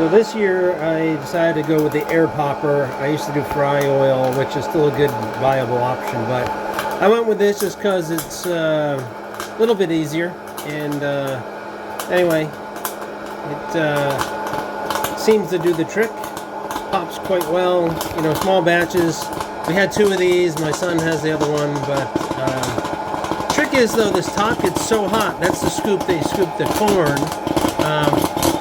So this year I decided to go with the air popper. I used to do fry oil, which is still a good viable option, but I went with this just because it's a little bit easier. And anyway, it seems to do the trick. Pops quite well, you know, small batches. We had 2 of these. My son has the other one, but trick is though, this top gets so hot. That's the scoop. They scoop the corn.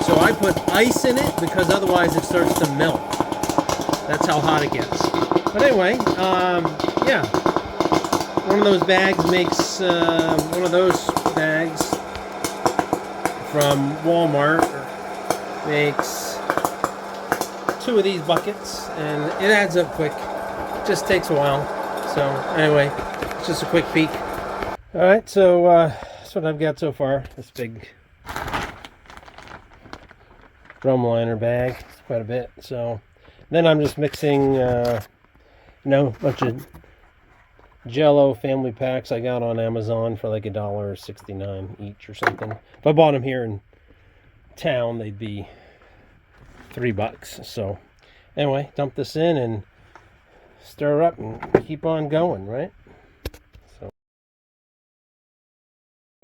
So I put ice in it because otherwise it starts to melt. That's how hot it gets. But anyway, yeah. One of those bags makes, one of those bags from Walmart makes 2 of these buckets, and it adds up quick. It just takes a while. So anyway, it's just a quick peek. All right, so that's what I've got so far. This big drum liner bag. It's quite a bit. So then I'm just mixing, you know, a bunch of Jello family packs I got on Amazon for like $1.69 each or something. If I bought them here in town, they'd be $3. So anyway, dump this in and stir up and keep on going, right? So I'm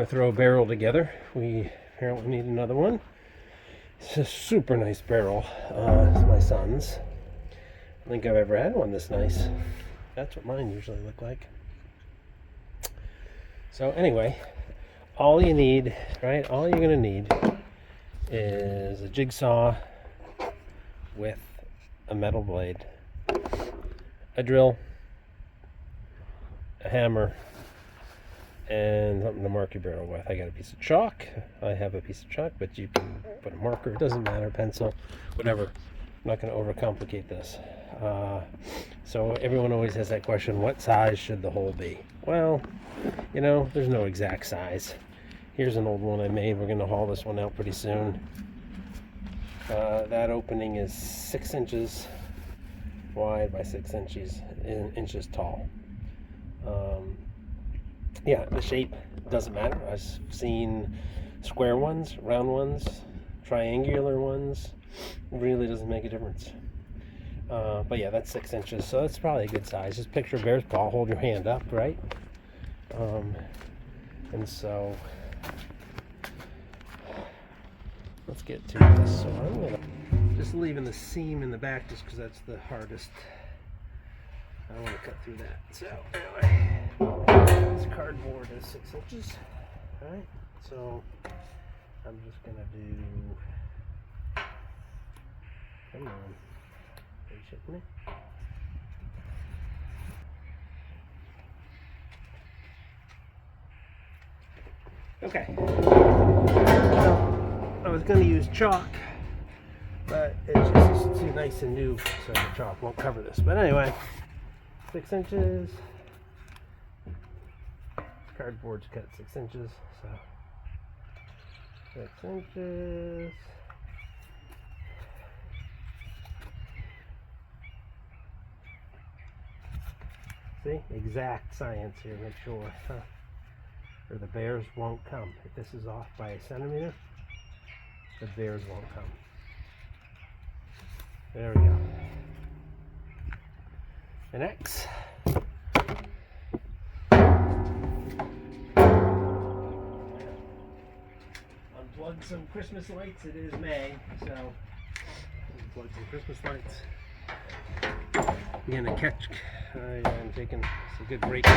gonna throw a barrel together. We apparently need another one. It's a super nice barrel. It's my son's. I don't think I've ever had one this nice. That's what mine usually look like. So anyway, all you need, right? All you're gonna need is a jigsaw with a metal blade, a drill, a hammer, and something to mark your barrel with. I got a piece of chalk. I have a piece of chalk, but you can put a marker. It doesn't matter, pencil, whatever. I'm not going to overcomplicate this. So everyone always has that question, what size should the hole be? Well, you know, there's no exact size. Here's an old one I made. We're going to haul this one out pretty soon. That opening is 6 inches wide by 6 inches tall. Yeah, the shape doesn't matter. I've seen square ones, round ones, triangular ones. It really doesn't make a difference. But yeah, that's 6 inches, so that's probably a good size. Just picture a bear's paw, hold your hand up, right? And so let's get to this. So I'm gonna just leaving the seam in the back just because that's the hardest. I don't want to cut through that. So anyway, this cardboard is 6 inches. All right, so I'm just gonna do. Come on, are you shitting me? Okay. So I was gonna use chalk, but it's just too nice and new, so the chalk won't cover this. But anyway. 6 inches. Cardboard's cut 6 inches, so 6 inches. See, exact science here. Make sure, or the bears won't come. If this is off by a centimeter, the bears won't come. There we go. An X. Unplug some Christmas lights. It is May, so unplug some Christmas lights. I'm gonna catch. I'm taking some good break. All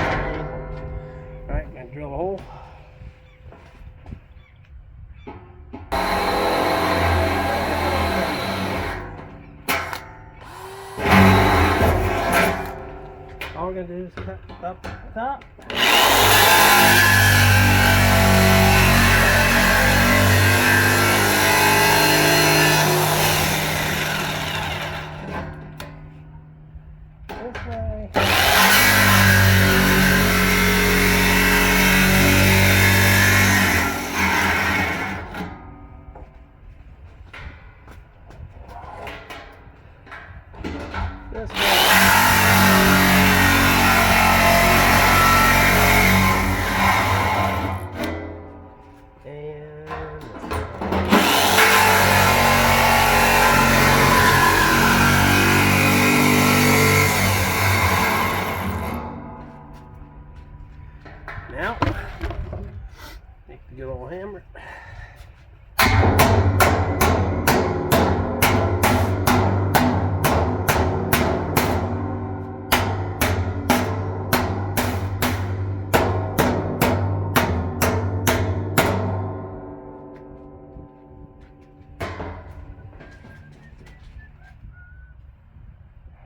right, gonna drill a hole. All we're going to do is cut up the top. This way. This way.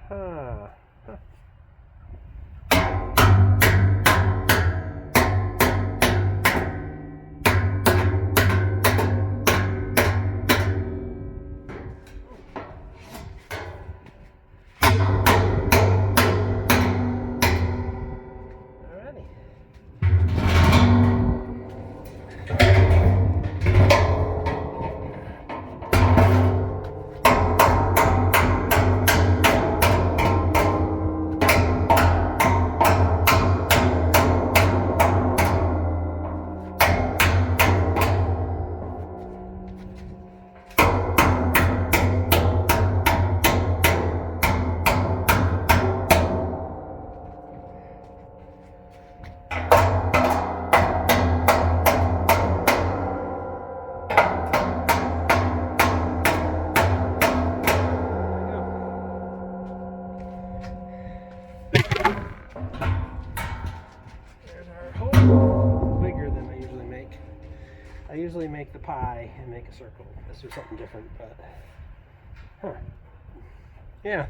Huh. Bigger than I usually make. I usually make the pie and make a circle. This is something different, but yeah.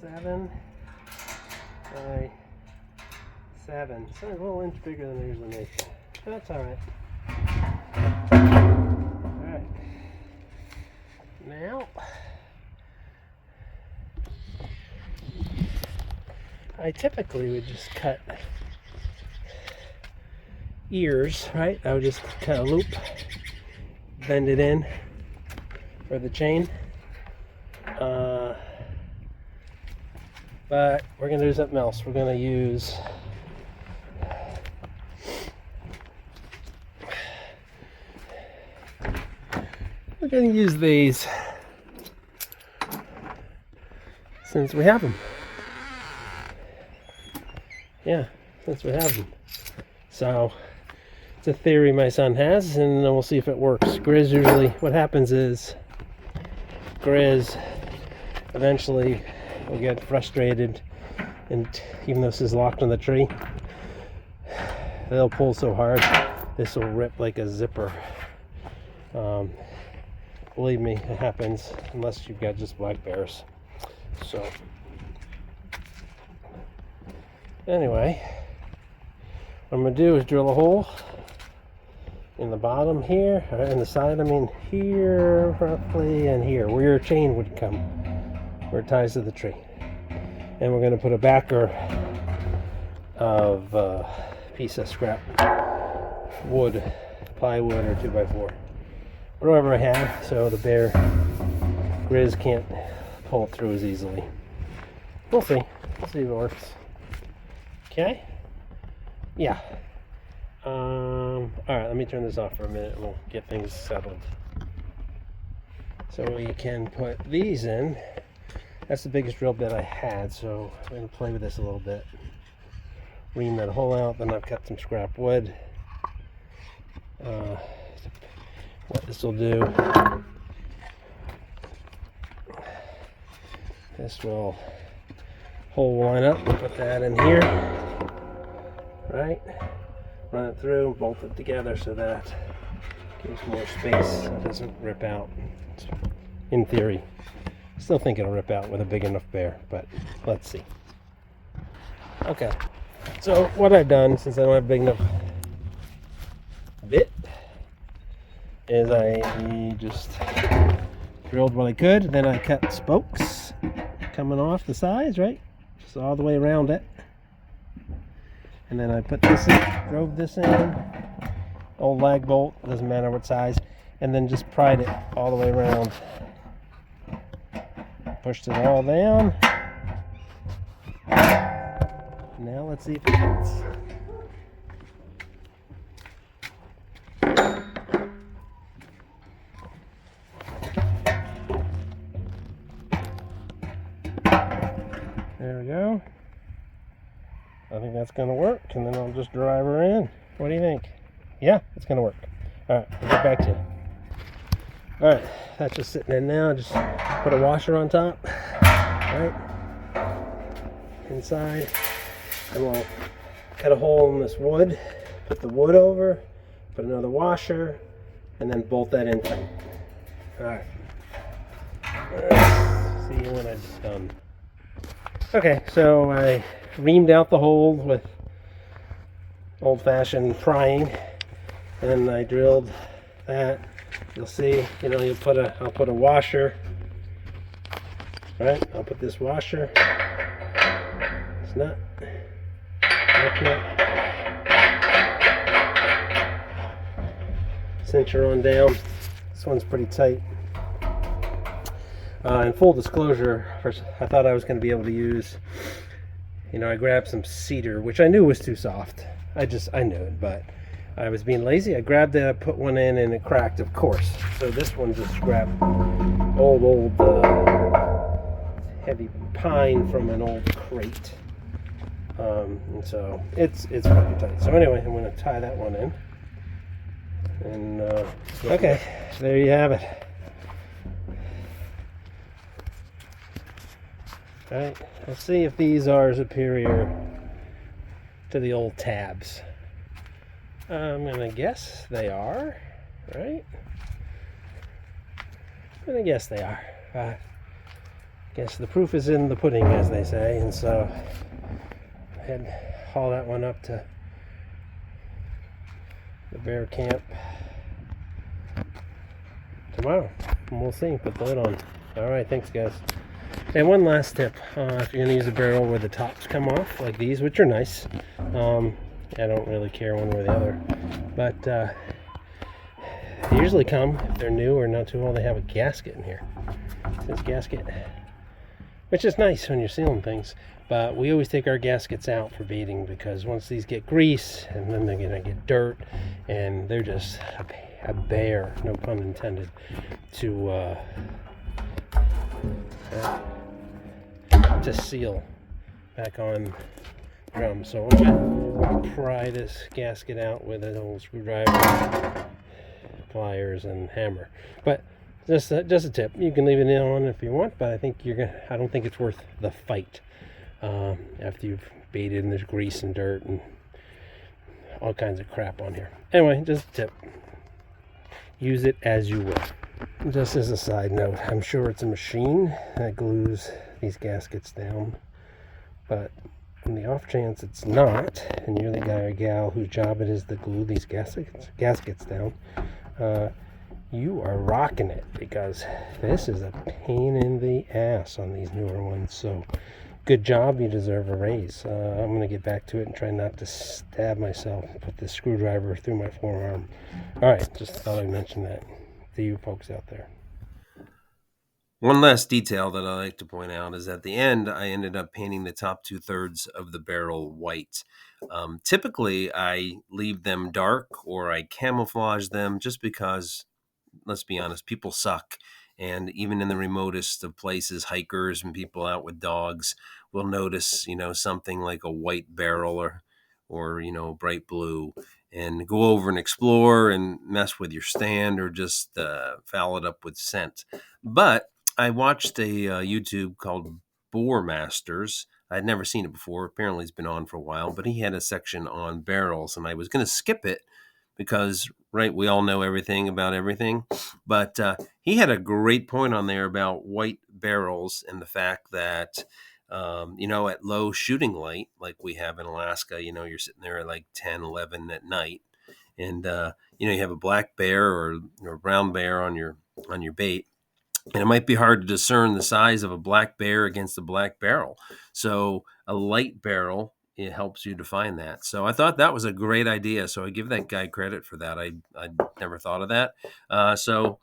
Seven by 7. So a little inch bigger than I usually make. That's alright. Alright. Now, I typically would just cut ears, right? I would just cut a loop, bend it in for the chain. But we're going to do something else. We're going to use these since we have them. Yeah, since we have them. So it's a theory my son has, and then we'll see if it works. Grizz usually, what happens is Grizz eventually will get frustrated, and even though this is locked on the tree, they'll pull so hard this will rip like a zipper. Believe me, it happens unless you've got just black bears. So anyway, what I'm going to do is drill a hole in the bottom here, or in the side, I mean here roughly, and here where your chain would come, where it ties to the tree. And we're going to put a backer of a piece of scrap wood, plywood or 2x4, whatever I have, so the bear Grizz can't pull it through as easily. We'll see. We'll see if it works. Okay? Yeah. Alright, let me turn this off for a minute and we'll get things settled. So we can put these in. That's the biggest drill bit I had, so I'm going to play with this a little bit. Ream that hole out, then I've cut some scrap wood. What this will do, this will hole line up, put that in here, right? Run it through, bolt it together so that gives more space so it doesn't rip out. In theory. Still think it'll rip out with a big enough bear, but let's see. Okay, so what I've done, since I don't have a big enough bit, is I just drilled what I could, then I cut spokes coming off the sides, right? Just all the way around it. And then I put this in, drove this in, old lag bolt, doesn't matter what size, and then just pried it all the way around. Pushed it all down. Now let's see if it fits. There we go. I think that's going to work, and then I'll just drive her in. What do you think? Yeah, it's going to work. Alright, I'll get back to you. Alright, that's just sitting in now. Just put a washer on top. Right? inside. And we'll cut a hole in this wood, put the wood over, put another washer, and then bolt that in tight. Alright. See you when I'm done. Okay, so I reamed out the hole with old-fashioned prying, and I drilled that. You'll see, I'll put a washer. Right, I'll put this washer. It's not. Cincher on down. This one's pretty tight. In full disclosure, first, I thought I was going to be able to use, I grabbed some cedar, which I knew was too soft. I knew it, but I was being lazy. I grabbed it, I put one in, and it cracked, of course. So this one just grabbed old heavy pine from an old crate. And so it's pretty tight. So anyway, I'm going to tie that one in. And okay, there you have it. Alright, let's see if these are superior to the old tabs. I'm going to guess they are, right? I'm going to guess they are. I guess the proof is in the pudding, as they say, and so I had to haul that one up to the bear camp tomorrow, and we'll see. Put the lid on. Alright, thanks guys. And one last tip, if you're going to use a barrel where the tops come off, like these, which are nice, I don't really care one way or the other, but they usually come, if they're new or not too old, they have a gasket in here. It says gasket, which is nice when you're sealing things, but we always take our gaskets out for beading, because once these get grease, and then they're going to get dirt, and they're just a bear, no pun intended, to seal back on drum. So I'm going to pry this gasket out with an old screwdriver, pliers, and hammer. But just a tip. You can leave it on if you want, but I don't think it's worth the fight after you've beaded and there's grease and dirt and all kinds of crap on here. Anyway, just a tip. Use it as you will. Just as a side note, I'm sure it's a machine that glues these gaskets down, but in the off chance it's not, and you're the guy or gal whose job it is to glue these gaskets down, you are rocking it, because this is a pain in the ass on these newer ones. So good job, you deserve a raise. I'm going to get back to it and try not to stab myself and put this screwdriver through my forearm. Alright, just thought I'd mention that to you folks out there. One last detail that I like to point out is at the end, I ended up painting the top 2/3 of the barrel white. Typically, I leave them dark or I camouflage them, just because, let's be honest, people suck. And even in the remotest of places, hikers and people out with dogs will notice, something like a white barrel or bright blue, and go over and explore and mess with your stand, or just foul it up with scent. But I watched a YouTube called Boar Masters. I'd never seen it before. Apparently it's been on for a while, but he had a section on barrels, and I was going to skip it because, right, we all know everything about everything. But he had a great point on there about white barrels and the fact that, at low shooting light, like we have in Alaska, you're sitting there at like 10, 11 at night, and, you have a black bear or a brown bear on your bait. And it might be hard to discern the size of a black bear against a black barrel. So a light barrel, it helps you define that. So I thought that was a great idea. So I give that guy credit for that. I never thought of that. So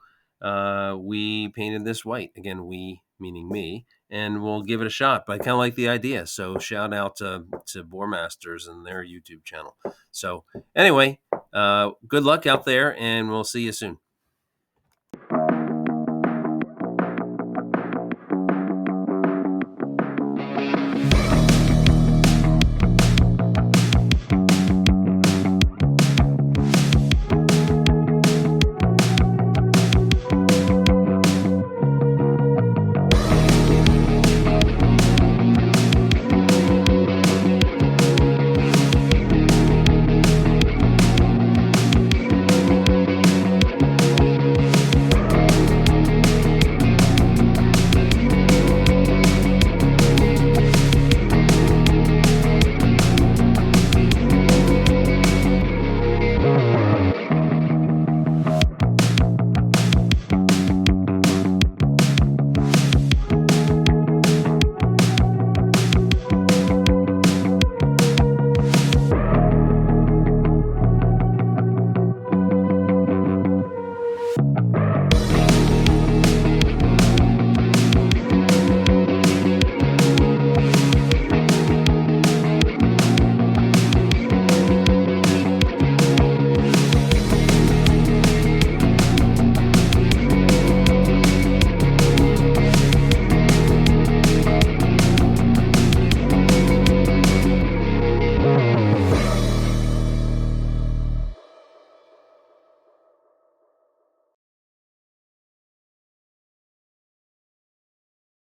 we painted this white. Again, we meaning me. And we'll give it a shot. But I kind of like the idea. So shout out to Boar Masters and their YouTube channel. So anyway, good luck out there, and we'll see you soon.